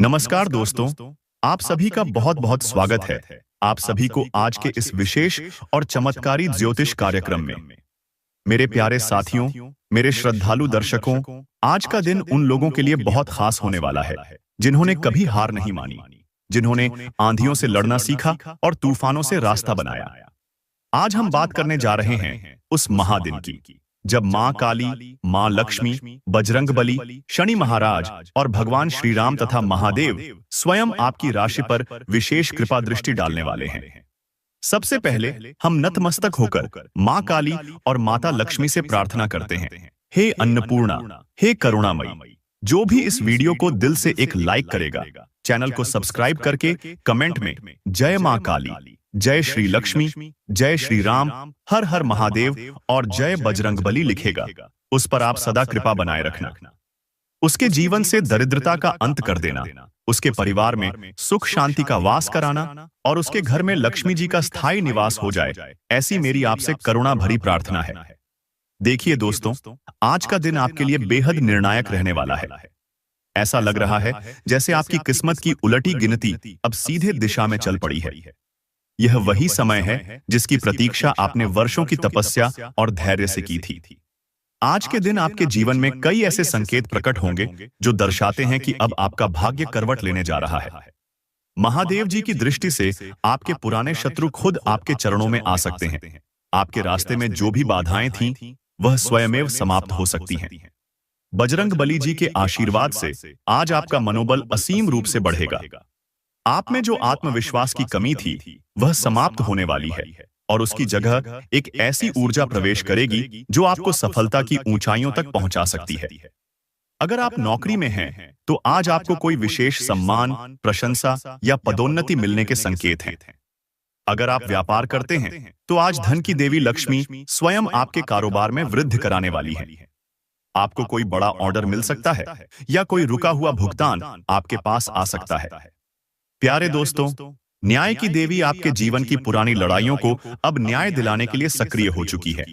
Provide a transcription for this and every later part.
नमस्कार दोस्तों, आप सभी का बहुत बहुत स्वागत है। आप सभी को आज के इस विशेष और चमत्कारी ज्योतिष कार्यक्रम में। मेरे प्यारे साथियों, मेरे श्रद्धालु दर्शकों, आज का दिन उन लोगों के लिए बहुत खास होने वाला है जिन्होंने कभी हार नहीं मानी, जिन्होंने आंधियों से लड़ना सीखा और तूफानों से रास्ता बनाया। आज हम बात करने जा रहे हैं उस महादिन की जब मां काली, मां लक्ष्मी, बजरंगबली, शनि महाराज और भगवान श्री राम तथा महादेव स्वयं आपकी राशि पर विशेष कृपा दृष्टि डालने वाले हैं। सबसे पहले हम नतमस्तक होकर मां काली और माता लक्ष्मी से प्रार्थना करते हैं, हे अन्नपूर्णा, हे करुणामयी। जो भी इस वीडियो को दिल से एक लाइक करेगा, चैनल को सब्सक्राइब करके कमेंट में जय मां काली, जय श्री लक्ष्मी, जय श्री राम, हर हर महादेव और जय बजरंगबली लिखेगा, उस पर आप सदा कृपा बनाए रखना। उसके जीवन से दरिद्रता का अंत कर देना, उसके परिवार में सुख शांति का वास कराना और उसके घर में लक्ष्मी जी का स्थायी निवास हो जाए, ऐसी मेरी आपसे करुणा भरी प्रार्थना है। देखिए दोस्तों, आज का दिन आपके लिए बेहद निर्णायक रहने वाला है। ऐसा लग रहा है जैसे आपकी किस्मत की उलटी गिनती अब सीधे दिशा में चल पड़ी है। यह वही समय है जिसकी प्रतीक्षा आपने वर्षों की तपस्या और धैर्य से की थी। आज के दिन आपके जीवन में कई ऐसे संकेत प्रकट होंगे जो दर्शाते हैं कि अब आपका भाग्य करवट लेने जा रहा है। महादेव जी की दृष्टि से आपके पुराने शत्रु खुद आपके चरणों में आ सकते हैं। आपके रास्ते में जो भी बाधाएं थीं, वह स्वयमेव समाप्त हो सकती हैं। बजरंगबली जी के आशीर्वाद से आज आपका मनोबल असीम रूप से बढ़ेगा। आप में जो आत्मविश्वास की कमी थी, वह समाप्त होने वाली है और उसकी जगह एक ऐसी ऊर्जा प्रवेश करेगी जो आपको सफलता की ऊंचाइयों तक पहुंचा सकती है। अगर आप नौकरी में हैं, तो आज आपको कोई विशेष सम्मान, प्रशंसा या पदोन्नति मिलने के संकेत हैं। अगर आप व्यापार करते हैं, तो आज धन की देवी लक्ष्मी स्वयं आपके कारोबार में वृद्धि कराने वाली है। आपको कोई बड़ा ऑर्डर मिल सकता है या कोई रुका हुआ भुगतान आपके पास आ सकता है। प्यारे दोस्तों, न्याय की देवी आपके जीवन की पुरानी लड़ाइयों को अब न्याय दिलाने के लिए सक्रिय हो चुकी है।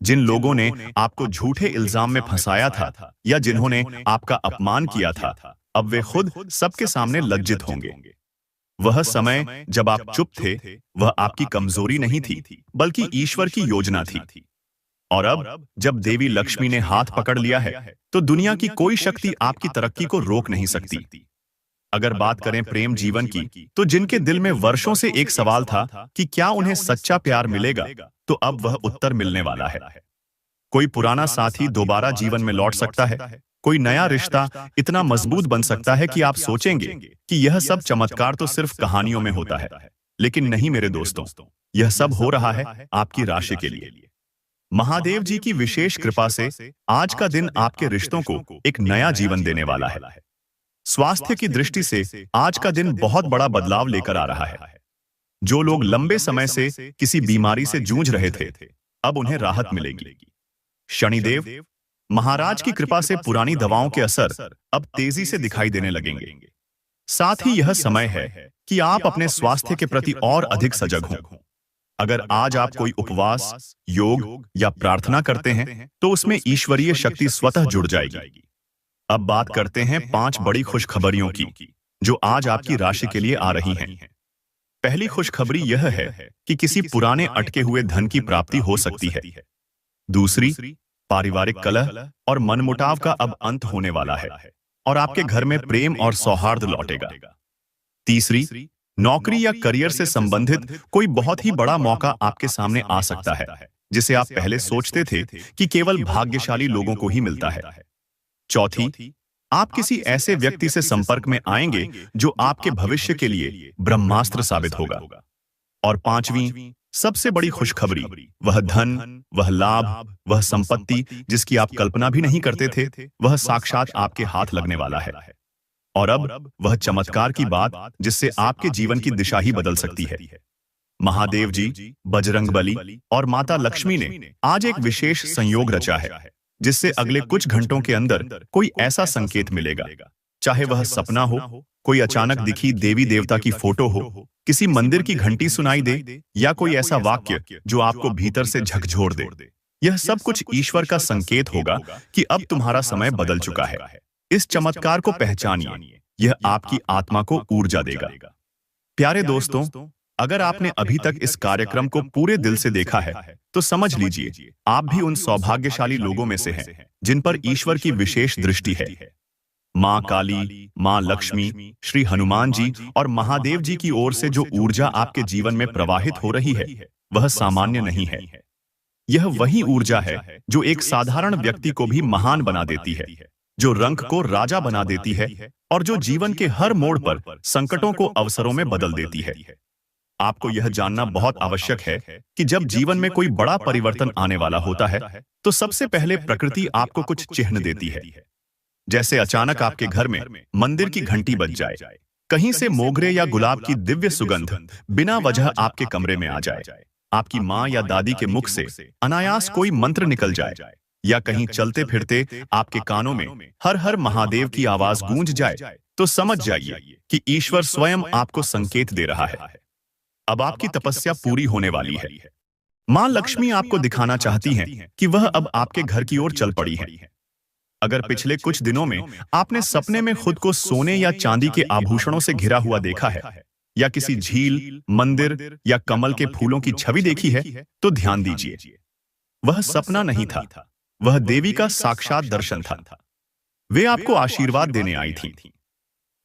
जिन लोगों ने आपको झूठे इल्जाम में फंसाया था या जिन्होंने आपका अपमान किया था, अब वे खुद सबके सामने लज्जित होंगे। वह समय जब आप चुप थे, वह आपकी कमजोरी नहीं थी, बल्कि ईश्वर की योजना थी। और अब जब देवी लक्ष्मी ने हाथ पकड़ लिया है, तो दुनिया की कोई शक्ति आपकी तरक्की को रोक नहीं सकती। अगर बात करें प्रेम जीवन की, तो जिनके दिल में वर्षों से एक सवाल था कि क्या उन्हें सच्चा प्यार मिलेगा, तो अब वह उत्तर मिलने वाला है। कोई पुराना साथी दोबारा जीवन में लौट सकता है। कोई नया रिश्ता इतना मजबूत बन सकता है कि आप सोचेंगे कि यह सब चमत्कार तो सिर्फ कहानियों में होता है। लेकिन नहीं मेरे दोस्तों, यह सब हो रहा है आपकी राशि के लिए। महादेव जी की विशेष कृपा से आज का दिन आपके रिश्तों को एक नया जीवन देने वाला है। स्वास्थ्य की दृष्टि से आज का दिन बहुत बड़ा बदलाव लेकर आ रहा है। जो लोग लंबे समय से किसी बीमारी से जूझ रहे थे, अब उन्हें राहत मिलेगी। शनिदेव महाराज की कृपा से पुरानी दवाओं के असर अब तेजी से दिखाई देने लगेंगे। साथ ही यह समय है कि आप अपने स्वास्थ्य के प्रति और अधिक सजग हों। अगर आज आप कोई उपवास, योग या प्रार्थना करते हैं, तो उसमें ईश्वरीय शक्ति स्वतः जुड़ जाएगी। अब बात करते हैं 5 बड़ी खुशखबरियों की, जो आज आपकी राशि के लिए आ रही हैं। पहली खुशखबरी यह है कि किसी पुराने अटके हुए धन की प्राप्ति हो सकती है। दूसरी, पारिवारिक कलह और मनमुटाव का अब अंत होने वाला है और आपके घर में प्रेम और सौहार्द लौटेगा। तीसरी, नौकरी या करियर से संबंधित कोई बहुत ही बड़ा मौका आपके सामने आ सकता है, जिसे आप पहले सोचते थे कि केवल भाग्यशाली लोगों को ही मिलता है। चौथी, आप किसी ऐसे व्यक्ति से संपर्क में आएंगे जो आपके भविष्य के लिए ब्रह्मास्त्र साबित होगा। और पांचवी, सबसे बड़ी खुशखबरी, वह धन, वह लाभ, वह संपत्ति जिसकी आप कल्पना भी नहीं करते थे, वह साक्षात आपके हाथ लगने वाला है। और अब वह चमत्कार की बात जिससे आपके जीवन की दिशा ही बदल सकती है। महादेव जी, बजरंगबली और माता लक्ष्मी ने आज एक विशेष संयोग रचा है, जिससे अगले कुछ घंटों के अंदर कोई ऐसा संकेत मिलेगा, चाहे वह सपना हो, कोई अचानक दिखी देवी देवता की फोटो हो, किसी मंदिर की घंटी सुनाई दे या कोई ऐसा वाक्य जो आपको भीतर से झकझोर दे। यह सब कुछ ईश्वर का संकेत होगा कि अब तुम्हारा समय बदल चुका है। इस चमत्कार को पहचानिए। यह आपकी आत्मा को ऊर्जा देगा। प्यारे दोस्तों, अगर आपने अभी तक इस कार्यक्रम को पूरे दिल से देखा है, तो समझ लीजिए आप भी उन सौभाग्यशाली लोगों में से हैं जिन पर ईश्वर की विशेष दृष्टि है। माँ काली, माँ लक्ष्मी, श्री हनुमान जी और महादेव जी की ओर से जो ऊर्जा आपके जीवन में प्रवाहित हो रही है, वह सामान्य नहीं है। यह वही ऊर्जा है जो एक साधारण व्यक्ति को भी महान बना देती है, जो रंक को राजा बना देती है और जो जीवन के हर मोड़ पर संकटों को अवसरों में बदल देती है। आपको यह जानना बहुत आवश्यक है कि जब जीवन में कोई बड़ा परिवर्तन आने वाला होता है, तो सबसे पहले प्रकृति आपको कुछ चिन्ह देती है। जैसे अचानक आपके घर में मंदिर की घंटी बज जाए, कहीं से मोगरे या गुलाब की दिव्य सुगंध बिना वजह आपके कमरे में आ जाए, आपकी माँ या दादी के मुख से अनायास कोई मंत्र निकल जाए, या कहीं चलते फिरते आपके कानों में हर हर महादेव की आवाज गूंज जाए, तो समझ जाइए कि ईश्वर स्वयं आपको संकेत दे रहा है। अब आपकी तपस्या पूरी होने वाली है। माँ लक्ष्मी आपको दिखाना चाहती हैं कि वह अब आपके घर की ओर चल पड़ी है। अगर पिछले कुछ दिनों में आपने सपने में खुद को सोने या चांदी के आभूषणों से घिरा हुआ देखा है, या किसी झील, मंदिर या कमल के फूलों की छवि देखी है, तो ध्यान दीजिए, वह सपना नहीं था, वह देवी का साक्षात दर्शन था। वे आपको आशीर्वाद देने आई थीं।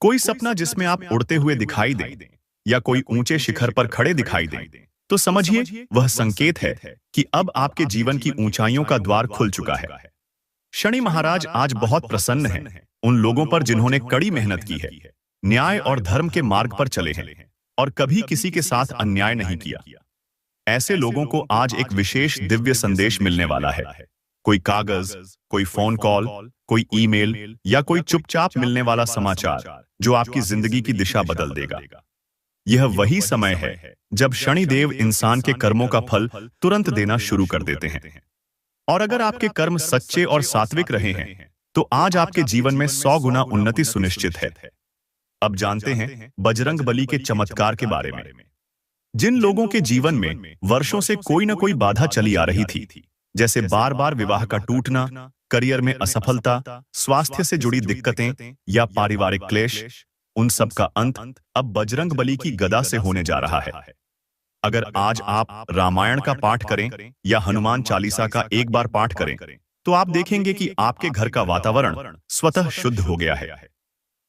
कोई सपना जिसमें आप उड़ते हुए दिखाई दें या कोई ऊंचे शिखर पर खड़े दिखाई दें, तो समझिए वह संकेत है कि अब आपके जीवन की ऊंचाइयों का द्वार खुल चुका है। शनि महाराज आज बहुत प्रसन्न हैं उन लोगों पर जिन्होंने कड़ी मेहनत की है, न्याय और धर्म के मार्ग पर चले हैं और कभी किसी के साथ अन्याय नहीं किया। ऐसे लोगों को आज एक विशेष दिव्य संदेश मिलने वाला है। कोई कागज, कोई फोन कॉल, कोई ईमेल या कोई चुपचाप मिलने वाला समाचार जो आपकी जिंदगी की दिशा बदल देगा। यह वही समय है जब शनिदेव इंसान के कर्मों का फल तुरंत देना शुरू कर देते हैं। और अगर आपके कर्म सच्चे और सात्विक रहे हैं, तो आज आपके जीवन में 100 गुना उन्नति सुनिश्चित है। अब जानते हैं बजरंगबली के चमत्कार के बारे में। जिन लोगों के जीवन में वर्षों से कोई न कोई बाधा चली आ रही थी, जैसे बार बार विवाह का टूटना, करियर में असफलता, स्वास्थ्य से जुड़ी दिक्कतें या पारिवारिक क्लेश, उन सब का अंत अब बजरंगबली की गदा से होने जा रहा है। अगर आज आप रामायण का पाठ करें या हनुमान चालीसा का एक बार पाठ करें, तो आप देखेंगे कि आपके घर का वातावरण स्वतः शुद्ध हो गया है।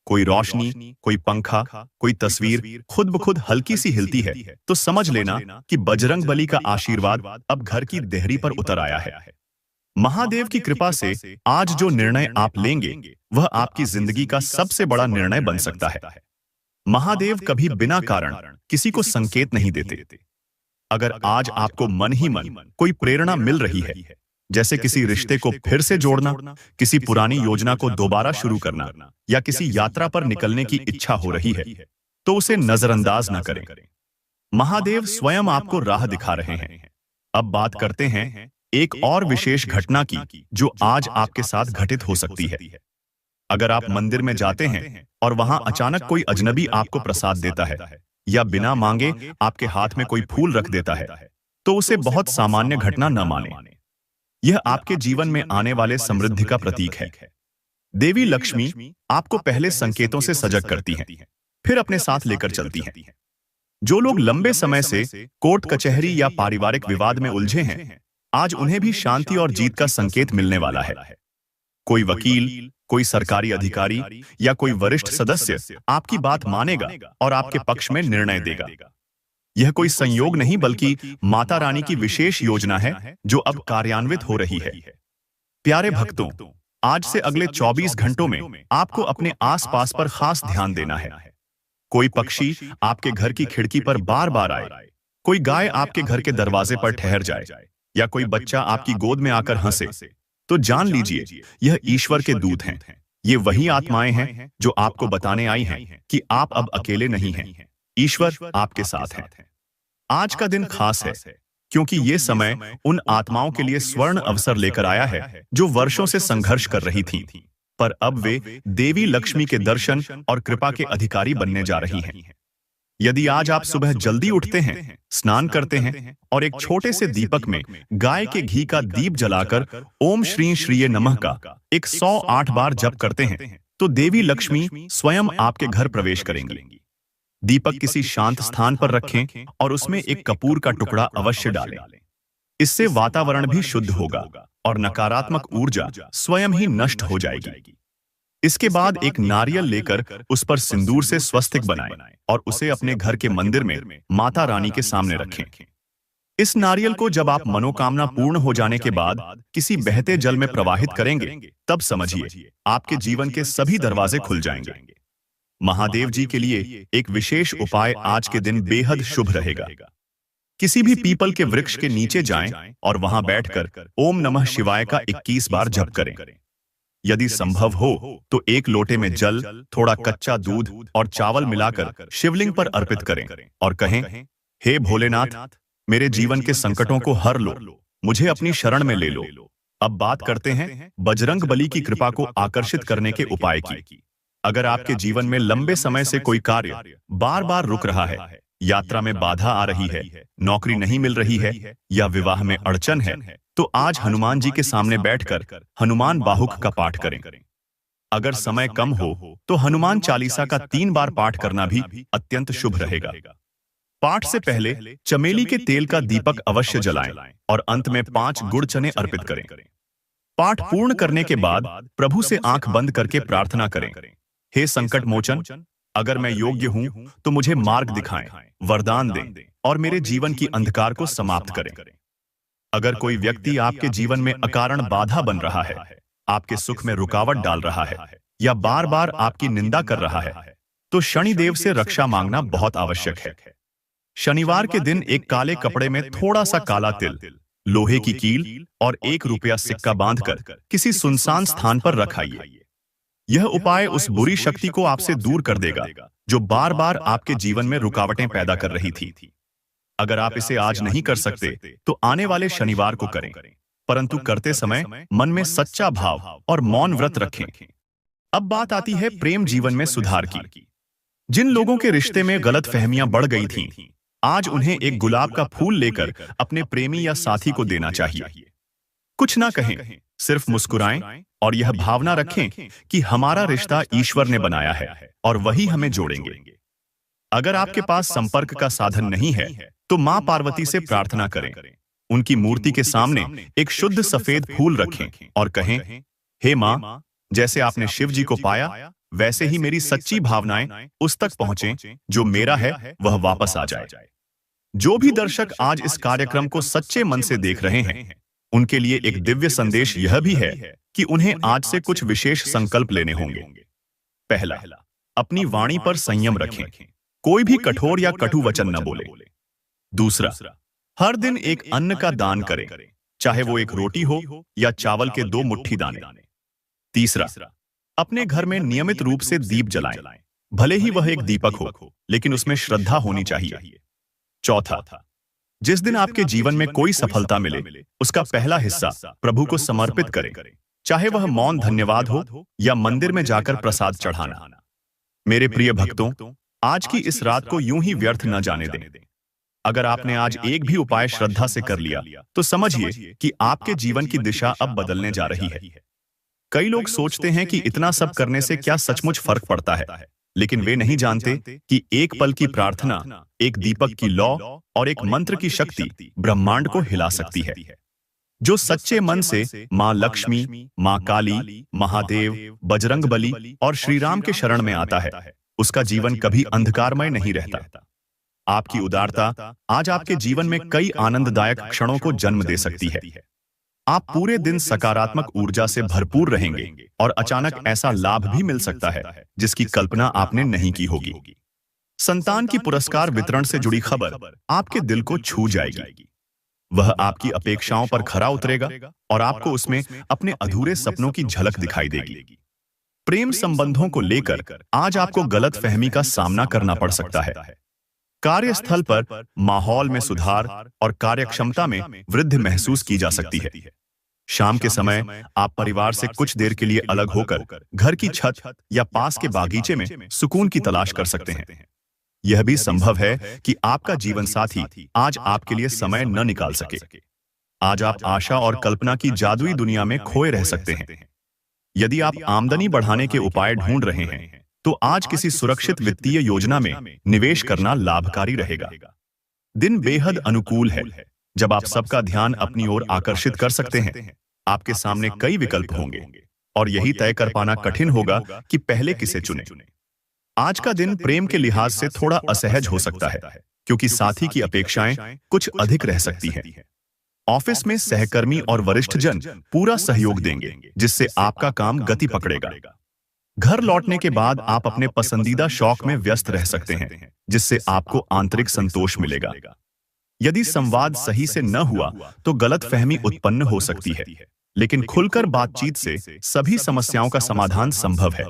कोई रोशनी, कोई पंखा, कोई तस्वीर खुद ब खुद हल्की सी हिलती है, तो समझ लेना कि बजरंगबली का आशीर्वाद अब घर की देहरी पर उतर आया है। महादेव की कृपा से आज जो निर्णय आप लेंगे, वह आपकी जिंदगी का सबसे बड़ा निर्णय बन सकता है। महादेव कभी बिना कारण किसी को संकेत नहीं देते। अगर आज आपको मन ही मन कोई प्रेरणा मिल रही है, जैसे किसी रिश्ते को फिर से जोड़ना, किसी पुरानी योजना को दोबारा शुरू करना या किसी यात्रा पर निकलने की इच्छा हो रही है, तो उसे नजरअंदाज न करें। महादेव स्वयं आपको राह दिखा रहे हैं। अब बात करते हैं एक और विशेष घटना की जो आज आपके साथ घटित हो सकती है। अगर आप मंदिर में जाते हैं और वहां अचानक कोई अजनबी आपको प्रसाद देता है या बिना मांगे आपके हाथ में कोई फूल रख देता है, तो उसे बहुत सामान्य घटना न माने। यह आपके जीवन में आने वाले समृद्धि का प्रतीक है। देवी लक्ष्मी आपको पहले संकेतों से सजग करती हैं, फिर अपने साथ लेकर चलती हैं। जो लोग लंबे समय से कोर्ट कचहरी या पारिवारिक विवाद में उलझे हैं, आज उन्हें भी शांति और जीत का संकेत मिलने वाला है। कोई वकील, कोई सरकारी अधिकारी या कोई वरिष्ठ सदस्य आपकी बात मानेगा और आपके पक्ष में निर्णय देगा। यह कोई संयोग नहीं, बल्कि माता रानी की विशेष योजना है जो अब कार्यान्वित हो रही है। प्यारे भक्तों, आज से अगले 24 घंटों में आपको अपने आसपास पर खास ध्यान देना है। कोई पक्षी आपके घर की खिड़की पर बार बार आए, कोई गाय आपके घर के दरवाजे पर ठहर जाए या कोई बच्चा आपकी गोद में आकर हंसे, तो जान लीजिए यह ईश्वर के दूत हैं। ये वही आत्माएं हैं जो आपको बताने आई हैं कि आप अब अकेले नहीं हैं, ईश्वर आपके साथ है। आज का दिन खास है क्योंकि ये समय उन आत्माओं के लिए स्वर्ण अवसर लेकर आया है जो वर्षों से संघर्ष कर रही थीं, पर अब वे देवी लक्ष्मी के दर्शन और कृपा के अधिकारी बनने जा रही हैं। यदि आज आप सुबह जल्दी उठते हैं, स्नान करते हैं और एक छोटे से दीपक में गाय के घी का दीप जलाकर ओम श्री श्रीये नमः का 108 बार जप करते हैं, तो देवी लक्ष्मी स्वयं आपके घर प्रवेश करेंगी। दीपक किसी शांत स्थान पर रखें और उसमें एक कपूर का टुकड़ा अवश्य डालें। इससे वातावरण भी शुद्ध होगा और नकारात्मक ऊर्जा स्वयं ही नष्ट हो जाएगी। इसके बाद एक नारियल लेकर उस पर सिंदूर से स्वस्तिक बनाएं और उसे अपने घर के मंदिर में माता रानी के सामने रखें। इस नारियल को जब आप मनोकामना पूर्ण हो जाने के बाद किसी बहते जल में प्रवाहित करेंगे, तब समझिए आपके जीवन के सभी दरवाजे खुल जाएंगे। महादेव जी के लिए एक विशेष उपाय आज के दिन बेहद शुभ रहेगा। किसी भी पीपल के वृक्ष के नीचे जाएं और वहां बैठकर ओम नमः शिवाय का 21 बार जप करें। यदि संभव हो तो एक लोटे में जल, थोड़ा कच्चा दूध और चावल मिलाकर शिवलिंग पर अर्पित करें और कहें, हे भोलेनाथ, मेरे जीवन के संकटों को हर लो, मुझे अपनी शरण में ले लो। अब बात करते हैं बजरंग बली की कृपा को आकर्षित करने के उपाय की। अगर आपके जीवन में लंबे समय से कोई कार्य बार बार रुक रहा है, यात्रा में बाधा आ रही है, नौकरी नहीं मिल रही है या विवाह में अड़चन है, तो आज हनुमान जी के सामने बैठकर हनुमान बाहुक का पाठ करें। अगर समय कम हो तो हनुमान चालीसा का 3 बार पाठ करना भी अत्यंत शुभ रहेगा। पाठ से पहले चमेली के तेल का दीपक अवश्य जलाएं और अंत में 5 गुड़ चने अर्पित करें। पाठ पूर्ण करने के बाद प्रभु से आंख बंद करके प्रार्थना करें, हे संकट मोचन, अगर मैं योग्य हूं तो मुझे मार्ग दिखाएं, वरदान दें और मेरे जीवन की अंधकार को समाप्त करें। अगर कोई व्यक्ति आपके जीवन में अकारण बाधा बन रहा है, आपके सुख में रुकावट डाल रहा है या बार बार आपकी निंदा कर रहा है, तो शनिदेव से रक्षा मांगना बहुत आवश्यक है। शनिवार के दिन एक काले कपड़े में थोड़ा सा काला तिल, लोहे की कील और 1 रुपया सिक्का बांधकर किसी सुनसान स्थान पर रखाइए। यह उपाय उस बुरी शक्ति को आपसे दूर कर देगा जो बार बार आपके जीवन में रुकावटें पैदा कर रही थी। अगर आप इसे आज नहीं कर सकते तो आने वाले शनिवार को करें, परंतु करते समय मन में सच्चा भाव और मौन व्रत रखें। अब बात आती है प्रेम जीवन में सुधार की। जिन लोगों के रिश्ते में गलतफहमियां बढ़ गई थीं, आज उन्हें एक गुलाब का फूल लेकर अपने प्रेमी या साथी को देना चाहिए। कुछ ना कहें, सिर्फ मुस्कुराएं और यह भावना रखें कि हमारा रिश्ता ईश्वर ने बनाया है और वही हमें जोड़ेंगे। अगर आपके पास संपर्क का साधन नहीं है तो मां पार्वती से प्रार्थना करें। उनकी मूर्ति के सामने एक शुद्ध सफेद फूल रखें और कहें, हे मां, जैसे आपने शिव जी को पाया वैसे ही मेरी सच्ची भावनाएं उस तक पहुंचें, जो मेरा है वह वापस आ जाए। जो भी दर्शक आज इस कार्यक्रम को सच्चे मन से देख रहे हैं, उनके लिए एक दिव्य संदेश यह भी है कि उन्हें आज से कुछ विशेष संकल्प लेने होंगे। पहला, अपनी वाणी पर संयम रखें, कोई भी कठोर या कटु वचन न बोले। दूसरा, हर दिन एक अन्न का दान करें, चाहे वो एक रोटी हो या चावल के 2 मुट्ठी दाने। तीसरा, अपने घर में नियमित रूप से दीप जलाएं, भले ही वह एक दीपक हो, लेकिन उसमें श्रद्धा होनी चाहिए। चौथा, जिस दिन आपके जीवन में कोई सफलता मिले, उसका पहला हिस्सा प्रभु को समर्पित करें, चाहे वह मौन धन्यवाद हो या मंदिर में जाकर प्रसाद चढ़ाना। मेरे प्रिय भक्तों, आज की इस रात को यूं ही व्यर्थ न जाने दें। अगर आपने आज एक भी उपाय श्रद्धा से कर लिया, तो समझिए कि आपके जीवन की दिशा अब बदलने जा रही है। कई लोग सोचते हैं कि इतना सब करने से क्या सचमुच फर्क पड़ता है, लेकिन वे नहीं जानते कि एक पल की प्रार्थना, एक दीपक की लौ और एक मंत्र की शक्ति ब्रह्मांड को हिला सकती है। जो सच्चे मन से मां लक्ष्मी, मां काली, महादेव, बजरंग बली और श्री राम के शरण में आता है, उसका जीवन कभी अंधकारमय नहीं रहता। आपकी उदारता आज आपके जीवन में कई आनंददायक क्षणों को जन्म दे सकती है। आप पूरे दिन सकारात्मक ऊर्जा से भरपूर रहेंगे और अचानक ऐसा लाभ भी मिल सकता है जिसकी कल्पना आपने नहीं की होगी। संतान की पुरस्कार वितरण से जुड़ी खबर आपके दिल को छू जाएगी। वह आपकी अपेक्षाओं पर खरा उतरेगा और आपको उसमें अपने अधूरे सपनों की झलक दिखाई देगी। प्रेम संबंधों को लेकर आज आपको गलतफहमी का सामना करना पड़ सकता है। कार्यस्थल पर माहौल में सुधार और कार्यक्षमता में वृद्धि महसूस की जा सकती है। शाम के समय आप परिवार से कुछ देर के लिए अलग होकर घर की छत या पास के बागीचे में सुकून की तलाश कर सकते हैं। यह भी संभव है कि आपका जीवन साथी आज आपके लिए समय न निकाल सके। आज आप आशा और कल्पना की जादुई दुनिया में खोए रह सकते हैं। यदि आप आमदनी बढ़ाने के उपाय ढूंढ रहे हैं, तो आज किसी सुरक्षित वित्तीय योजना में निवेश करना लाभकारी रहेगा। दिन बेहद अनुकूल है, जब आप सबका ध्यान अपनी ओर आकर्षित कर सकते हैं। आपके सामने कई विकल्प होंगे और यही तय कर पाना कठिन होगा कि पहले किसे चुनें। आज का दिन प्रेम के लिहाज से थोड़ा असहज हो सकता है, क्योंकि साथी की अपेक्षाएं कुछ अधिक रह सकती हैं। ऑफिस में सहकर्मी और वरिष्ठ जन पूरा सहयोग देंगे, जिससे आपका काम गति पकड़ेगा। घर लौटने के बाद आप अपने पसंदीदा शौक में व्यस्त रह सकते हैं, जिससे आपको आंतरिक संतोष मिलेगा। यदि संवाद सही से न हुआ तो गलतफहमी उत्पन्न हो सकती है, लेकिन खुलकर बातचीत से सभी समस्याओं का समाधान संभव है।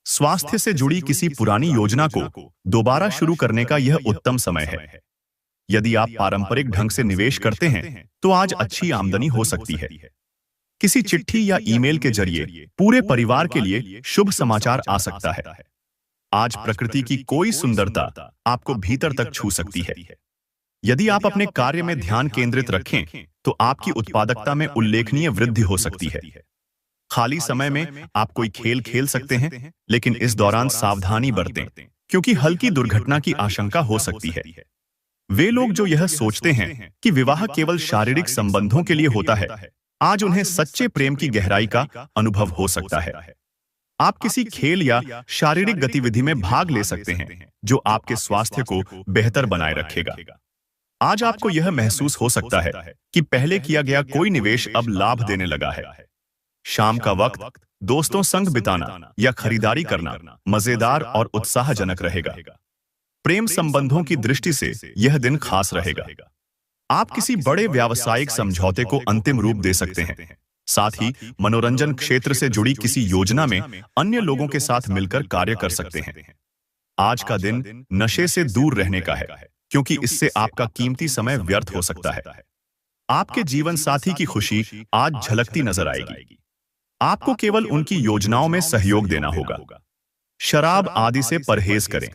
स्वास्थ्य से जुड़ी किसी पुरानी योजना को दोबारा शुरू करने का यह उत्तम समय है। यदि आप पारंपरिक ढंग से निवेश करते हैं, तो आज अच्छी आमदनी हो सकती है। किसी चिट्ठी या ईमेल के जरिए पूरे परिवार के लिए शुभ समाचार आ सकता है। आज प्रकृति की कोई सुंदरता आपको भीतर तक छू सकती है। यदि आप अपने कार्य में ध्यान केंद्रित रखें, तो आपकी उत्पादकता में उल्लेखनीय वृद्धि हो सकती है। खाली समय में आप कोई खेल खेल सकते हैं, लेकिन इस दौरान सावधानी बरतें, क्योंकि हल्की दुर्घटना की आशंका हो सकती है। वे लोग जो यह सोचते हैं कि विवाह केवल शारीरिक संबंधों के लिए होता है, आज उन्हें सच्चे प्रेम की गहराई का अनुभव हो सकता है। आप किसी खेल या शारीरिक गतिविधि में भाग ले सकते हैं, जो आपके स्वास्थ्य को बेहतर बनाए रखेगा। आज आपको यह महसूस हो सकता है कि पहले किया गया कोई निवेश अब लाभ देने लगा है। शाम का वक्त दोस्तों संग बिताना या खरीदारी करना मजेदार और उत्साहजनक रहेगा। प्रेम संबंधों की दृष्टि से यह दिन खास रहेगा। आप किसी बड़े व्यावसायिक समझौते को अंतिम रूप दे सकते हैं। साथ ही मनोरंजन क्षेत्र से जुड़ी किसी योजना में अन्य लोगों के साथ मिलकर कार्य कर सकते हैं। आज का दिन नशे से दूर रहने का है, क्योंकि इससे आपका कीमती समय व्यर्थ हो सकता है। आपके जीवन साथी की खुशी आज झलकती नजर आएगी। आपको केवल उनकी योजनाओं में सहयोग देना होगा। शराब आदि से परहेज करें,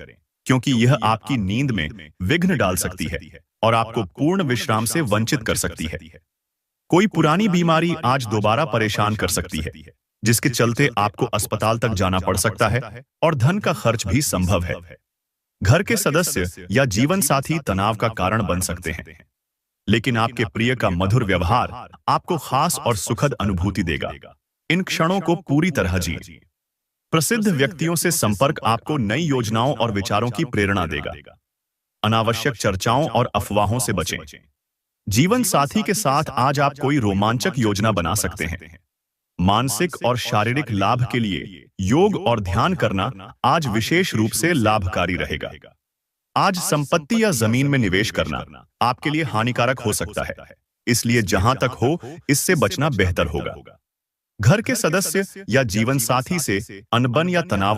क्योंकि यह आपकी नींद में विघ्न डाल सकती है और आपको पूर्ण विश्राम से वंचित कर सकती है। कोई पुरानी बीमारी आज दोबारा परेशान कर सकती है, जिसके चलते आपको अस्पताल तक जाना पड़ सकता है और धन का खर्च भी संभव है। घर के सदस्य या जीवन साथी तनाव का कारण बन सकते हैं, लेकिन आपके प्रिय का मधुर व्यवहार आपको खास और सुखद अनुभूति देगा। इन क्षणों को पूरी तरह जिए। प्रसिद्ध व्यक्तियों से संपर्क आपको नई योजनाओं और विचारों की प्रेरणा देगा। अनावश्यक चर्चाओं और अफवाहों से बचें। जीवन साथी के साथ आज आप कोई रोमांचक योजना बना सकते हैं। मानसिक और शारीरिक लाभ के लिए योग और ध्यान करना आज विशेष रूप से लाभकारी रहेगा। आज संपत्ति या जमीन में निवेश करना आपके लिए हानिकारक हो सकता है, इसलिए जहां तक हो इससे बचना बेहतर होगा। घर के सदस्य या जीवन साथी से अनबन या तनाव